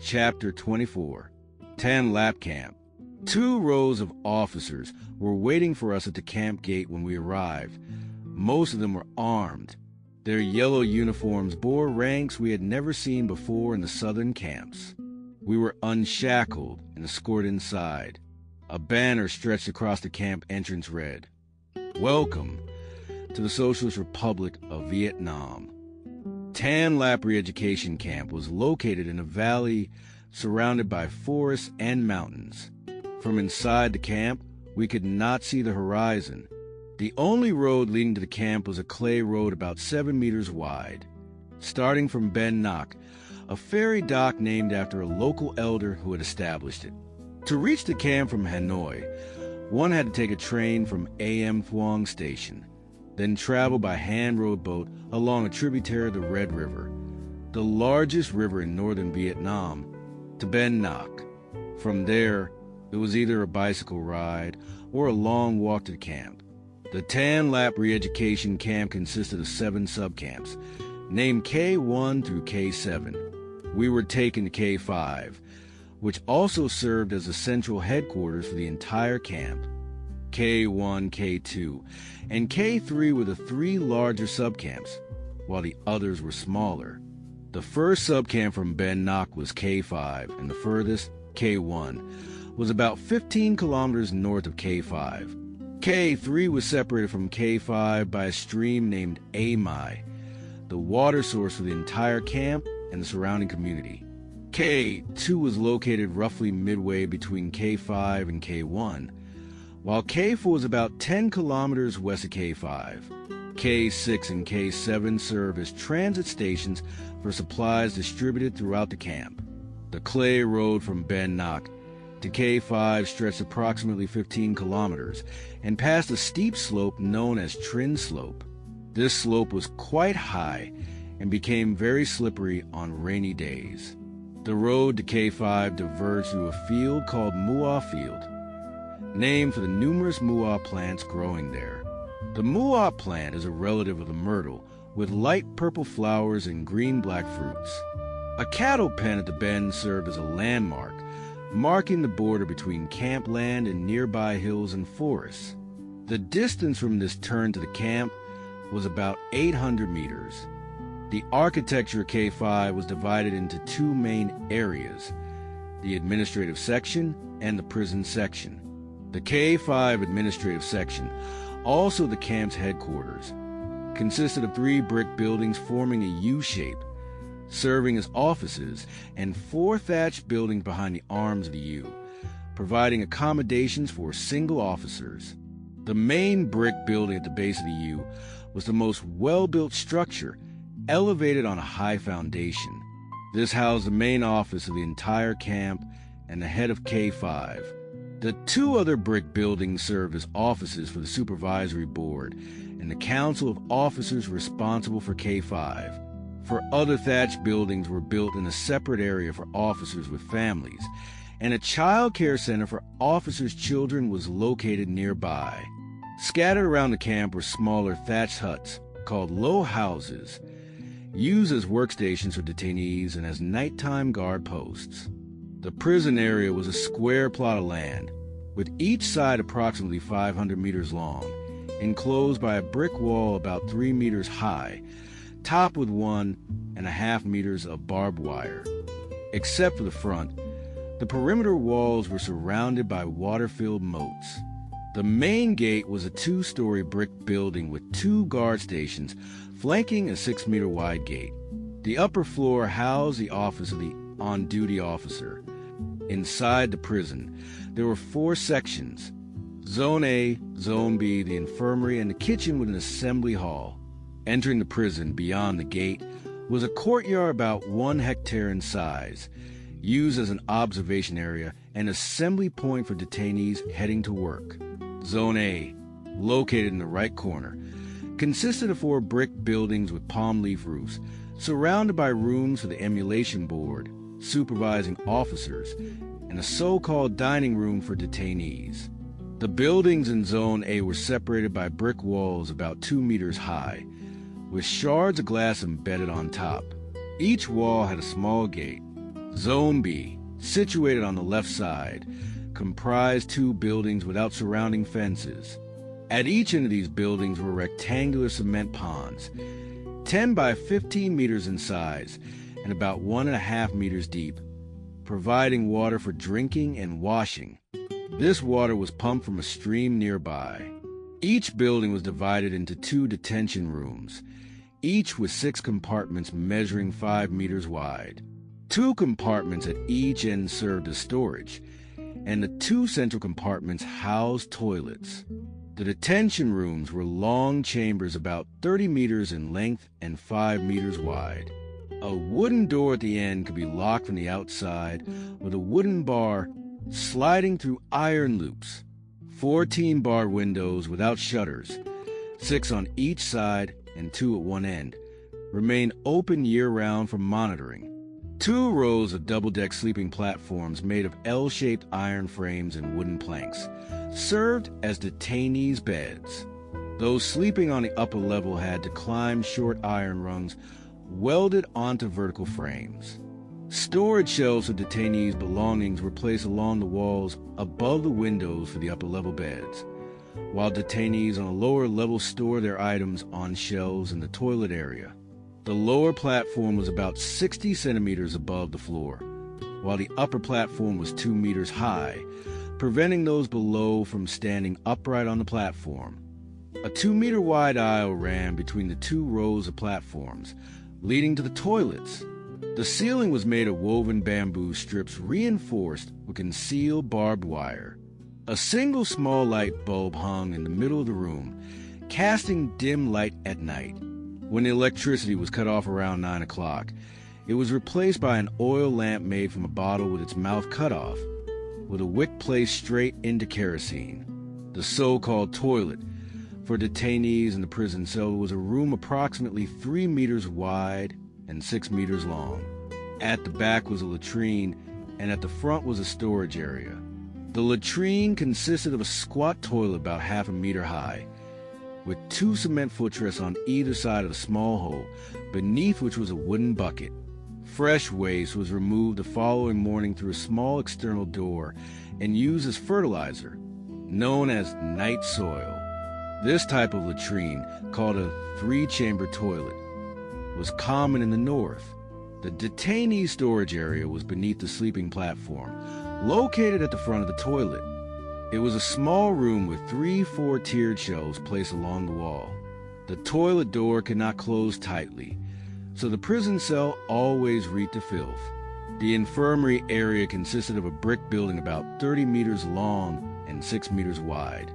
Chapter 24, TanLap Camp. 2 rows of officers were waiting for us at the camp gate when we arrived. Most of them were armed. Their yellow uniforms bore ranks we had never seen before in the southern camps. We were unshackled and escorted inside. A banner stretched across the camp entrance read, "Welcome to the Socialist Republic of Vietnam." TanLap Re-Education Camp was located in a valley surrounded by forests and mountains. From inside the camp, we could not see the horizon. The only road leading to the camp was a clay road about 7 meters wide. Starting from Ben Ngoc, a ferry dock named after a local elder who had established it. To reach the camp from Hanoi, one had to take a train from AM Thuong Station, then travel by hand rowboat along a tributary of the Red River, the largest river in northern Vietnam, to Ben Ngoc. From there, it was either a bicycle ride or a long walk to the camp. The TanLap Re-Education Camp consisted of 7 subcamps, named K1 through K7. We were taken to K5, which also served as the central headquarters for the entire camp. K1, K2, and K3 were the 3 larger subcamps, while the others were smaller. The first subcamp from Ben Ngoc was K5, and the furthest, K1, was about 15 kilometers north of K5. K3 was separated from K5 by a stream named Amai, the water source for the entire camp and the surrounding community. K2 was located roughly midway between K5 and K1, while K4 was about 10 kilometers west of K5. K6 and K7 serve as transit stations for supplies distributed throughout the camp. The clay road from Ben Ngoc to K5 stretched approximately 15 kilometers and passed a steep slope known as Trin Slope. This slope was quite high and became very slippery on rainy days. The road to K5 diverged through a field called Mua Field, named for the numerous mua plants growing there. The mua plant is a relative of the myrtle, with light purple flowers and green-black fruits. A cattle pen at the bend served as a landmark, marking the border between camp land and nearby hills and forests. The distance from this turn to the camp was about 800 meters. The architecture of K5 was divided into 2 main areas, the administrative section and the prison section. The K5 administrative section, also the camp's headquarters, consisted of 3 brick buildings forming a U-shape, serving as offices, and 4 thatched buildings behind the arms of the U, providing accommodations for single officers. The main brick building at the base of the U was the most well-built structure, elevated on a high foundation. This housed the main office of the entire camp and the head of K5. The 2 other brick buildings served as offices for the supervisory board and the council of officers responsible for K5. 4 other thatched buildings were built in a separate area for officers with families, and a child care center for officers' children was located nearby. Scattered around the camp were smaller thatched huts called low houses, used as workstations for detainees and as nighttime guard posts. The prison area was a square plot of land, with each side approximately 500 meters long, enclosed by a brick wall about 3 meters high, topped with 1.5 meters of barbed wire. Except for the front, the perimeter walls were surrounded by water-filled moats. The main gate was a 2-story brick building with 2 guard stations flanking a 6-meter wide gate. The upper floor housed the office of the on-duty officer. Inside the prison, there were 4 sections: Zone A, Zone B, the infirmary, and the kitchen with an assembly hall. Entering the prison beyond the gate was a courtyard about 1 hectare in size, used as an observation area and assembly point for detainees heading to work. Zone A, located in the right corner, consisted of 4 brick buildings with palm leaf roofs, surrounded by rooms for the emulation board, supervising officers, and a so-called dining room for detainees. The buildings in Zone A were separated by brick walls about 2 meters high, with shards of glass embedded on top. Each wall had a small gate. Zone B, situated on the left side, comprised 2 buildings without surrounding fences. At each end of these buildings were rectangular cement ponds, 10 by 15 meters in size and about 1.5 meters deep, providing water for drinking and washing. This water was pumped from a stream nearby. Each building was divided into 2 detention rooms, each with 6 compartments measuring 5 meters wide. 2 compartments at each end served as storage, and the 2 central compartments housed toilets. The detention rooms were long chambers about 30 meters in length and 5 meters wide. A wooden door at the end could be locked from the outside with a wooden bar sliding through iron loops. 14 bar windows without shutters, 6 on each side and 2 at one end, remain open year-round for monitoring. 2 rows of double-deck sleeping platforms made of L-shaped iron frames and wooden planks served as detainees' beds. Those sleeping on the upper level had to climb short iron rungs welded onto vertical frames. Storage shelves of detainees' belongings were placed along the walls above the windows for the upper-level beds, while detainees on a lower level stored their items on shelves in the toilet area. The lower platform was about 60 centimeters above the floor, while the upper platform was 2 meters high, preventing those below from standing upright on the platform. A 2-meter-wide aisle ran between the 2 rows of platforms, leading to the toilets. The ceiling was made of woven bamboo strips reinforced with concealed barbed wire. A single small light bulb hung in the middle of the room, casting dim light at night. When the electricity was cut off around 9 o'clock, it was replaced by an oil lamp made from a bottle with its mouth cut off, with a wick placed straight into kerosene. The so-called toilet for detainees in the prison cell was a room approximately 3 meters wide and 6 meters long. At the back was a latrine, and at the front was a storage area. The latrine consisted of a squat toilet about half a meter high, with 2 cement footrests on either side of a small hole, beneath which was a wooden bucket. Fresh waste was removed the following morning through a small external door and used as fertilizer, known as night soil. This type of latrine, called a 3-chamber toilet, was common in the north. The detainee storage area was beneath the sleeping platform, located at the front of the toilet. It was a small room with 3 4-tiered shelves placed along the wall. The toilet door could not close tightly, so the prison cell always reeked of filth. The infirmary area consisted of a brick building about 30 meters long and 6 meters wide,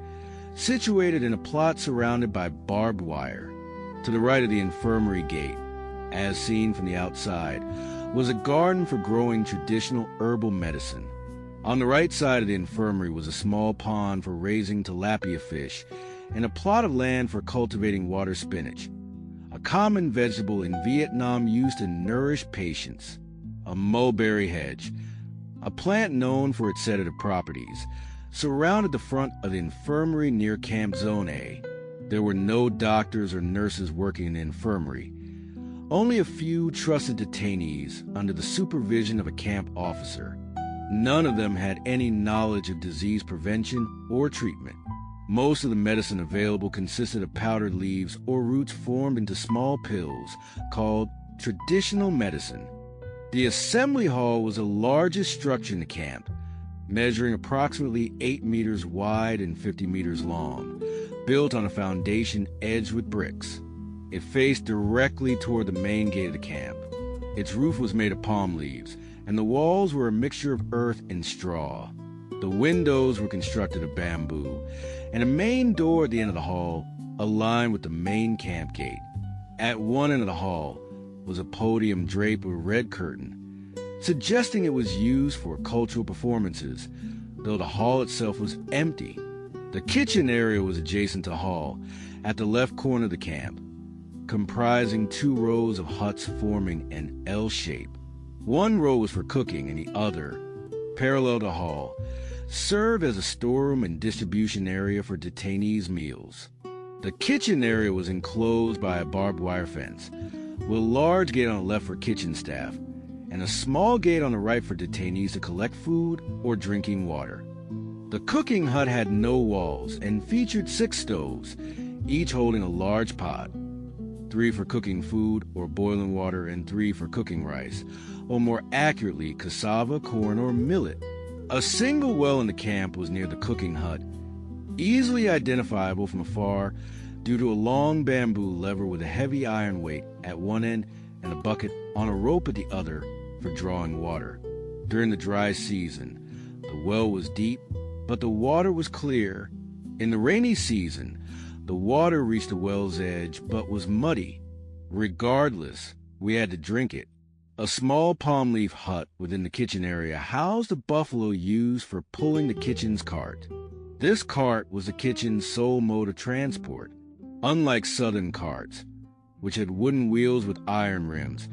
situated in a plot surrounded by barbed wire. To the right of the infirmary gate, as seen from the outside, was a garden for growing traditional herbal medicine. On the right side of the infirmary was a small pond for raising tilapia fish and a plot of land for cultivating water spinach, a common vegetable in Vietnam used to nourish patients. A mulberry hedge, a plant known for its sedative properties, surrounded the front of the infirmary near Camp Zone A. There were no doctors or nurses working in the infirmary, only a few trusted detainees under the supervision of a camp officer. None of them had any knowledge of disease prevention or treatment. Most of the medicine available consisted of powdered leaves or roots formed into small pills called traditional medicine. The assembly hall was the largest structure in the camp, measuring approximately 8 meters wide and 50 meters long, built on a foundation edged with bricks. It faced directly toward the main gate of the camp. Its roof was made of palm leaves, and the walls were a mixture of earth and straw. The windows were constructed of bamboo, and a main door at the end of the hall aligned with the main camp gate. At one end of the hall was a podium draped with a red curtain, suggesting it was used for cultural performances, though the hall itself was empty. The kitchen area was adjacent to the hall, at the left corner of the camp, comprising 2 rows of huts forming an L shape. One row was for cooking, and the other, parallel to the hall, served as a storeroom and distribution area for detainees' meals. The kitchen area was enclosed by a barbed wire fence, with a large gate on the left for kitchen staff, and a small gate on the right for detainees to collect food or drinking water. The cooking hut had no walls and featured 6 stoves, each holding a large pot. 3 for cooking food or boiling water and 3 for cooking rice, or more accurately, cassava, corn, or millet. A single well in the camp was near the cooking hut, easily identifiable from afar due to a long bamboo lever with a heavy iron weight at one end and a bucket on a rope at the other for drawing water. During the dry season, the well was deep, but the water was clear. In the rainy season, the water reached the well's edge but was muddy. Regardless, we had to drink it. A small palm leaf hut within the kitchen area housed the buffalo used for pulling the kitchen's cart. This cart was the kitchen's sole mode of transport. Unlike southern carts, which had wooden wheels with iron rims,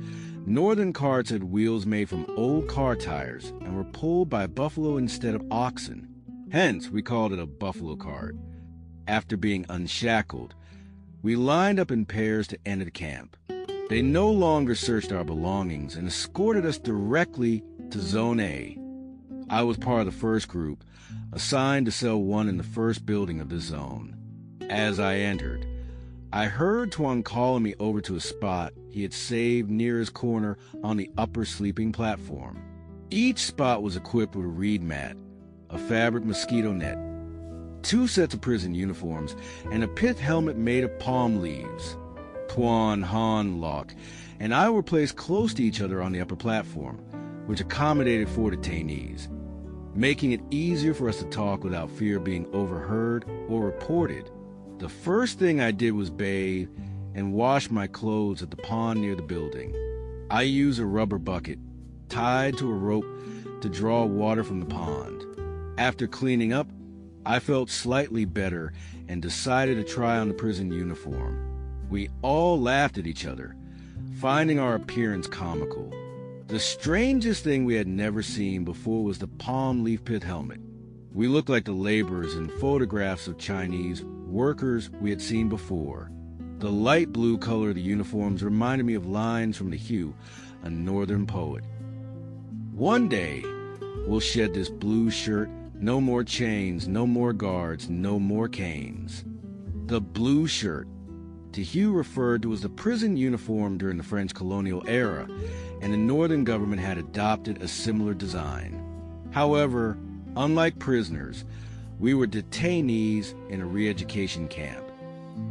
northern carts had wheels made from old car tires and were pulled by buffalo instead of oxen. Hence, we called it a buffalo cart. After being unshackled, we lined up in pairs to enter the camp. They no longer searched our belongings and escorted us directly to Zone A. I was part of the first group, assigned to Cell 1 in the first building of this zone. As I entered, I heard Tuan calling me over to a spot he had saved near his corner on the upper sleeping platform. Each spot was equipped with a reed mat, a fabric mosquito net, 2 sets of prison uniforms, and a pith helmet made of palm leaves. Tuan, Han, Locke, and I were placed close to each other on the upper platform, which accommodated 4 detainees, making it easier for us to talk without fear of being overheard or reported. The first thing I did was bathe and wash my clothes at the pond near the building. I used a rubber bucket tied to a rope to draw water from the pond. After cleaning up, I felt slightly better and decided to try on the prison uniform. We all laughed at each other, finding our appearance comical. The strangest thing we had never seen before was the palm leaf pith helmet. We looked like the laborers in photographs of Chinese workers we had seen before. The light blue color of the uniforms reminded me of lines from The Hue, a northern poet. One day, we'll shed this blue shirt, no more chains, no more guards, no more canes. The blue shirt, The Hue referred to as the prison uniform during the French colonial era, and the northern government had adopted a similar design. However, unlike prisoners, we were detainees in a re-education camp.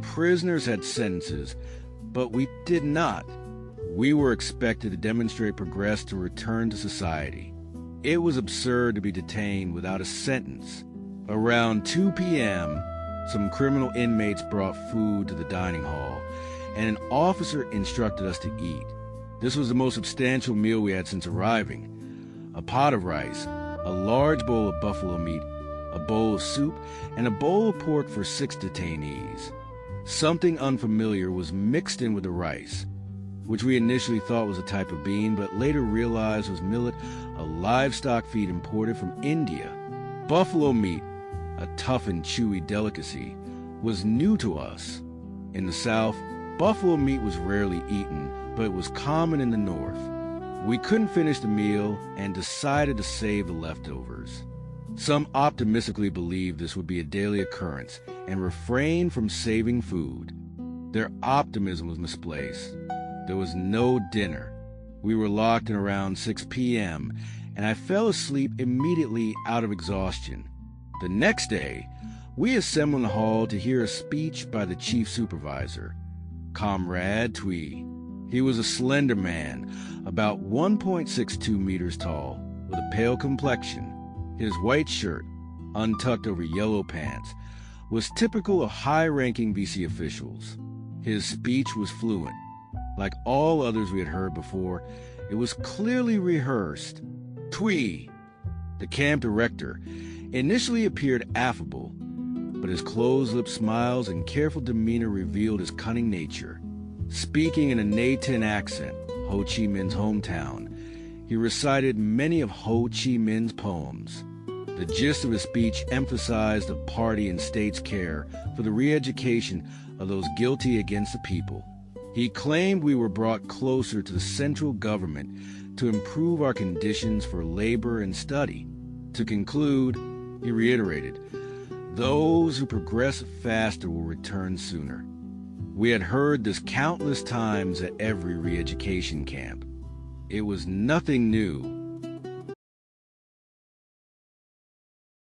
Prisoners had sentences, but we did not. We were expected to demonstrate progress to return to society. It was absurd to be detained without a sentence. Around 2 p.m., some criminal inmates brought food to the dining hall, and an officer instructed us to eat. This was the most substantial meal we had since arriving. A pot of rice, a large bowl of buffalo meat, a bowl of soup, and a bowl of pork for 6 detainees. Something unfamiliar was mixed in with the rice, which we initially thought was a type of bean, but later realized was millet, a livestock feed imported from India. Buffalo meat, a tough and chewy delicacy, was new to us. In the South, buffalo meat was rarely eaten, but it was common in the North. We couldn't finish the meal and decided to save the leftovers. Some optimistically believed this would be a daily occurrence and refrained from saving food. Their optimism was misplaced. There was no dinner. We were locked in around 6 p.m., and I fell asleep immediately out of exhaustion. The next day, we assembled in the hall to hear a speech by the chief supervisor, Comrade Twee. He was a slender man, about 1.62 meters tall, with a pale complexion. His white shirt, untucked over yellow pants, was typical of high-ranking VC officials. His speech was fluent. Like all others we had heard before, it was clearly rehearsed. Twee, the camp director, initially appeared affable, but his closed-lip smiles and careful demeanor revealed his cunning nature. Speaking in a Nai-Tin accent, Ho Chi Minh's hometown, he recited many of Ho Chi Minh's poems. The gist of his speech emphasized the party and state's care for the re-education of those guilty against the people. He claimed we were brought closer to the central government to improve our conditions for labor and study. To conclude, he reiterated, "Those who progress faster will return sooner." We had heard this countless times at every re-education camp. It was nothing new,